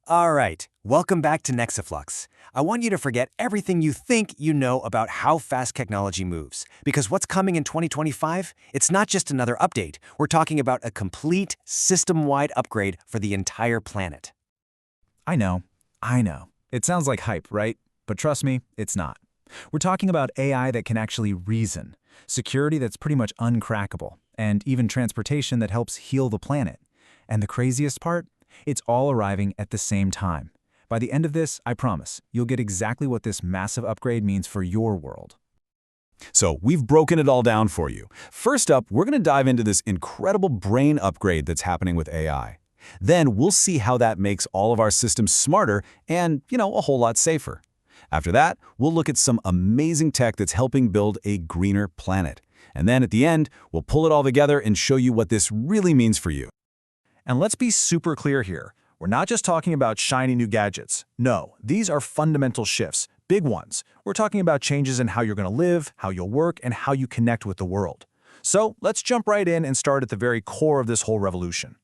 All right, welcome back to NEXAFLUX. I want you to forget everything you think you know about how fast technology moves, because what's coming in 2025, it's not just another update. We're talking about a complete system-wide upgrade for the entire planet. I know. It sounds like hype, right? But trust me, it's not. We're talking about AI that can actually reason, security that's pretty much uncrackable, and even transportation that helps heal the planet. And the craziest part? It's all arriving at the same time. By the end of this, I promise, you'll get exactly what this massive upgrade means for your world. So we've broken it all down for you. First up, we're going to dive into this incredible brain upgrade that's happening with AI. Then we'll see how that makes all of our systems smarter and, a whole lot safer. After that, we'll look at some amazing tech that's helping build a greener planet. And then at the end, we'll pull it all together and show you what this really means for you. And let's be super clear here. We're not just talking about shiny new gadgets. No, these are fundamental shifts, big ones. We're talking about changes in how you're going to live, how you'll work, and how you connect with the world. So let's jump right in and start at the very core of this whole revolution.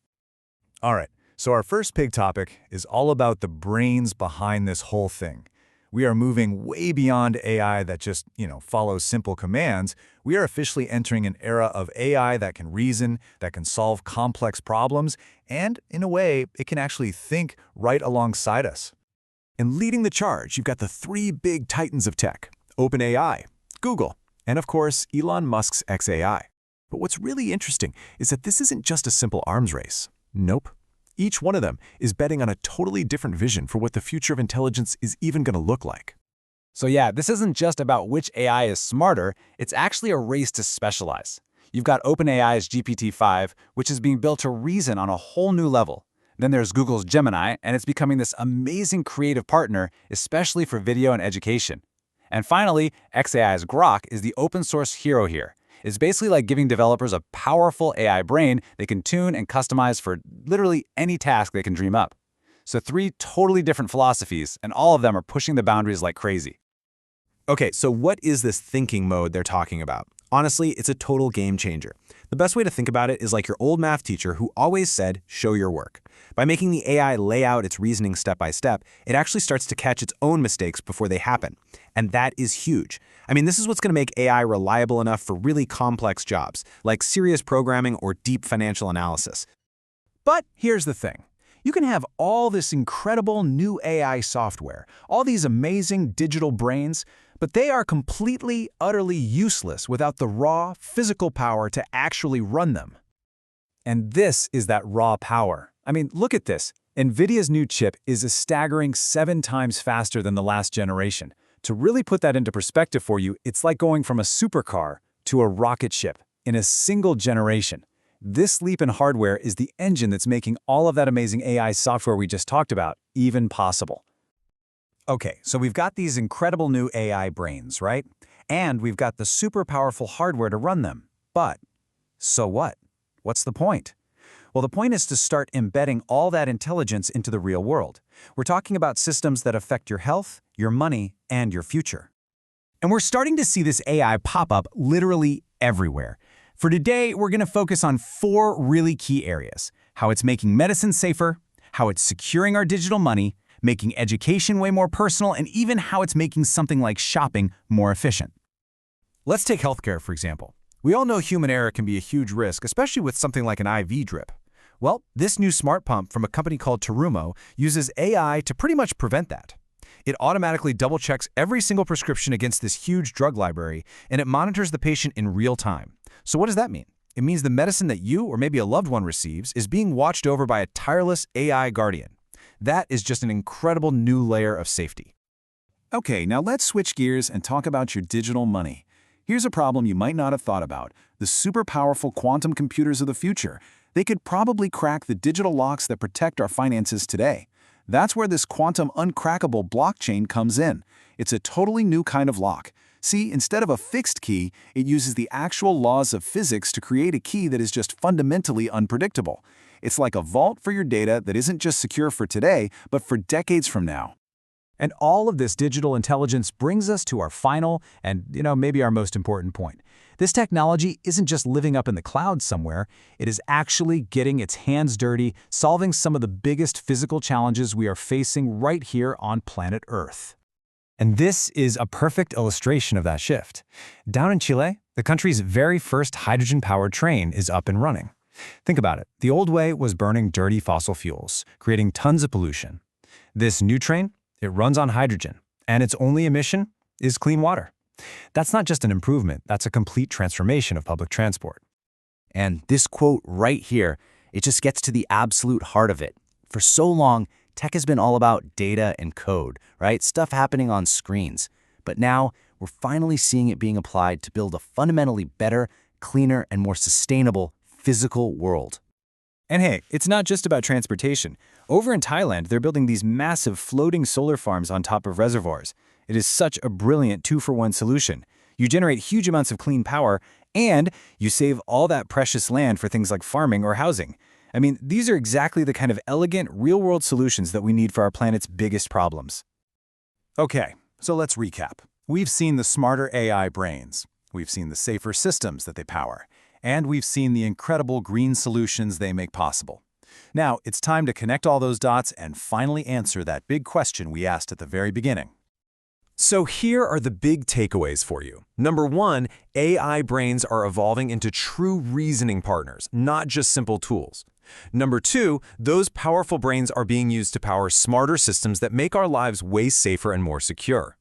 All right, so our first big topic is all about the brains behind this whole thing. We are moving way beyond AI that just, follows simple commands. We are officially entering an era of AI that can reason, that can solve complex problems, and, in a way, it can actually think right alongside us. And leading the charge, you've got the three big titans of tech: OpenAI, Google, and of course, Elon Musk's xAI. But what's really interesting is that this isn't just a simple arms race. Nope. Each one of them is betting on a totally different vision for what the future of intelligence is even going to look like. So yeah, this isn't just about which AI is smarter, it's actually a race to specialize. You've got OpenAI's GPT-5, which is being built to reason on a whole new level. Then there's Google's Gemini, and it's becoming this amazing creative partner, especially for video and education. And finally, xAI's Grok is the open source hero here. It's basically like giving developers a powerful AI brain they can tune and customize for literally any task they can dream up. So three totally different philosophies, and all of them are pushing the boundaries like crazy. Okay, so what is this thinking mode they're talking about? Honestly, it's a total game changer. The best way to think about it is like your old math teacher who always said, show your work. By making the AI lay out its reasoning step by step, it actually starts to catch its own mistakes before they happen. And that is huge. I mean, this is what's going to make AI reliable enough for really complex jobs, like serious programming or deep financial analysis. But here's the thing. You can have all this incredible new AI software, all these amazing digital brains, but they are completely, utterly useless without the raw, physical power to actually run them. And this is that raw power. I mean, look at this. NVIDIA's new chip is a staggering 7 times faster than the last generation. To really put that into perspective for you, it's like going from a supercar to a rocket ship in a single generation. This leap in hardware is the engine that's making all of that amazing AI software we just talked about even possible. Okay, so we've got these incredible new AI brains, right? And we've got the super powerful hardware to run them. But so what? What's the point? Well, the point is to start embedding all that intelligence into the real world. We're talking about systems that affect your health, your money, and your future. And we're starting to see this AI pop up literally everywhere. For today, we're going to focus on 4 really key areas: how it's making medicine safer, how it's securing our digital money, making education way more personal, and even how it's making something like shopping more efficient. Let's take healthcare, for example. We all know human error can be a huge risk, especially with something like an IV drip. Well, this new smart pump from a company called Tsunami uses AI to pretty much prevent that. It automatically double-checks every single prescription against this huge drug library, and it monitors the patient in real time. So what does that mean? It means the medicine that you or maybe a loved one receives is being watched over by a tireless AI guardian. That is just an incredible new layer of safety. Okay, now let's switch gears and talk about your digital money. Here's a problem you might not have thought about: the super powerful quantum computers of the future. They could probably crack the digital locks that protect our finances today. That's where this quantum uncrackable blockchain comes in. It's a totally new kind of lock. See, instead of a fixed key, it uses the actual laws of physics to create a key that is just fundamentally unpredictable. It's like a vault for your data that isn't just secure for today, but for decades from now. And all of this digital intelligence brings us to our final and, maybe our most important point. This technology isn't just living up in the clouds somewhere, it is actually getting its hands dirty, solving some of the biggest physical challenges we are facing right here on planet Earth. And this is a perfect illustration of that shift. Down in Chile, the country's very first hydrogen-powered train is up and running. Think about it. The old way was burning dirty fossil fuels, creating tons of pollution. This new train, it runs on hydrogen, and its only emission is clean water. That's not just an improvement, that's a complete transformation of public transport. And this quote right here, it just gets to the absolute heart of it. For so long, tech has been all about data and code, right? Stuff happening on screens. But now, we're finally seeing it being applied to build a fundamentally better, cleaner, and more sustainable physical world. And hey, it's not just about transportation. Over in Thailand, they're building these massive floating solar farms on top of reservoirs. It is such a brilliant two-for-one solution. You generate huge amounts of clean power, and you save all that precious land for things like farming or housing. I mean, these are exactly the kind of elegant, real-world solutions that we need for our planet's biggest problems. Okay, so let's recap. We've seen the smarter AI brains. We've seen the safer systems that they power. And we've seen the incredible green solutions they make possible. Now, it's time to connect all those dots and finally answer that big question we asked at the very beginning. So here are the big takeaways for you. Number one, AI brains are evolving into true reasoning partners, not just simple tools. Number two, those powerful brains are being used to power smarter systems that make our lives way safer and more secure.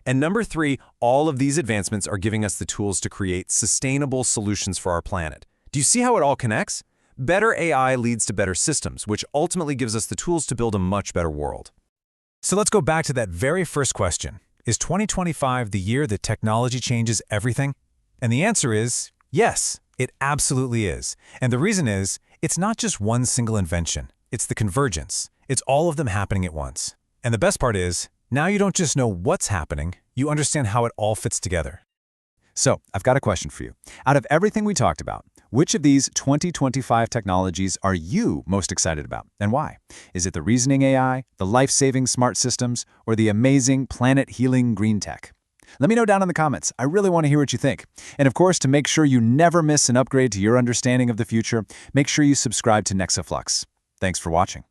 And number three, all of these advancements are giving us the tools to create sustainable solutions for our planet. Do you see how it all connects? Better AI leads to better systems, which ultimately gives us the tools to build a much better world. So let's go back to that very first question. Is 2025 the year that technology changes everything? And the answer is yes, it absolutely is. And the reason is, it's not just one single invention. It's the convergence. It's all of them happening at once. And the best part is, now you don't just know what's happening, you understand how it all fits together. So, I've got a question for you. Out of everything we talked about, which of these 2025 technologies are you most excited about, and why? Is it the reasoning AI, the life-saving smart systems, or the amazing planet-healing green tech? Let me know down in the comments. I really want to hear what you think. And of course, to make sure you never miss an upgrade to your understanding of the future, make sure you subscribe to NEXAFLUX. Thanks for watching.